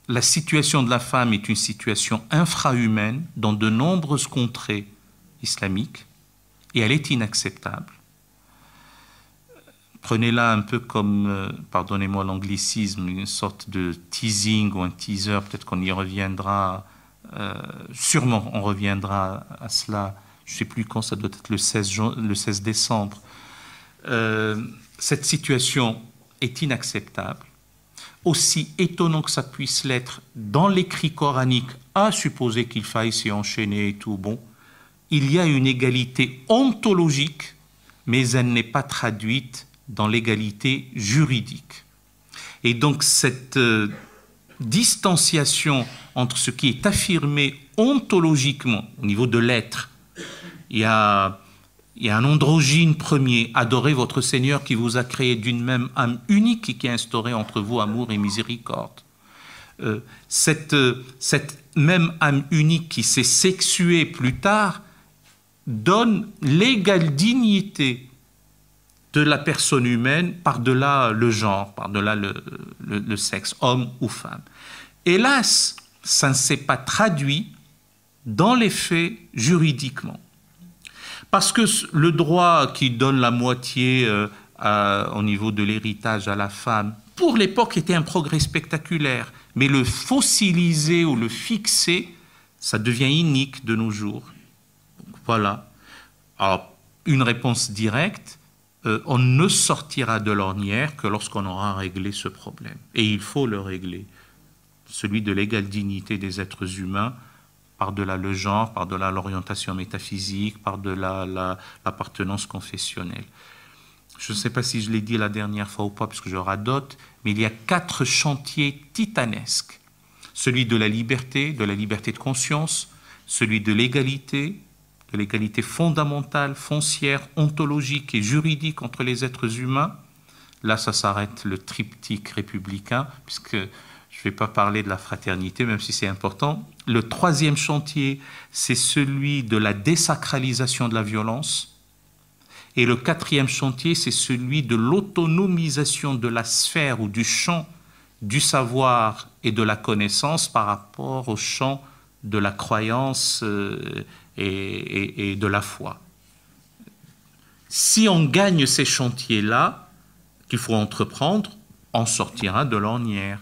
la situation de la femme est une situation infrahumaine dans de nombreuses contrées islamiques et elle est inacceptable. Prenez-la un peu comme, pardonnez-moi l'anglicisme, une sorte de teasing ou un teaser, peut-être qu'on y reviendra, sûrement on reviendra à cela, je ne sais plus quand, ça doit être le 16 décembre. Cette situation est inacceptable. Aussi étonnant que ça puisse l'être, dans l'écrit coranique, à supposer qu'il faille s'y enchaîner et tout, bon, il y a une égalité ontologique, mais elle n'est pas traduite dans l'égalité juridique. Et donc cette distanciation entre ce qui est affirmé ontologiquement, au niveau de l'être, il y a un androgyne premier, adorez votre Seigneur qui vous a créé d'une même âme unique et qui a instauré entre vous amour et miséricorde. Cette même âme unique qui s'est sexuée plus tard donne l'égale dignité de la personne humaine par-delà le genre, par-delà le sexe, homme ou femme. Hélas, ça ne s'est pas traduit dans les faits juridiquement. Parce que le droit qui donne la moitié au niveau de l'héritage à la femme, pour l'époque, était un progrès spectaculaire. Mais le fossiliser ou le fixer, ça devient inique de nos jours. Donc, voilà. Alors, une réponse directe, on ne sortira de l'ornière que lorsqu'on aura réglé ce problème. Et il faut le régler. Celui de l'égale dignité des êtres humains, par-delà le genre, par-delà l'orientation métaphysique, par-delà l'appartenance confessionnelle. Je ne sais pas si je l'ai dit la dernière fois ou pas, puisque je radote, mais il y a 4 chantiers titanesques. Celui de la liberté de conscience, celui de l'égalité fondamentale, foncière, ontologique et juridique entre les êtres humains. Là, ça s'arrête le triptyque républicain, puisque je ne vais pas parler de la fraternité, même si c'est important. Le 3e chantier, c'est celui de la désacralisation de la violence. Et le 4e chantier, c'est celui de l'autonomisation de la sphère ou du champ du savoir et de la connaissance par rapport au champ de la croyance et de la foi. Si on gagne ces chantiers-là, qu'il faut entreprendre, on sortira de l'ornière.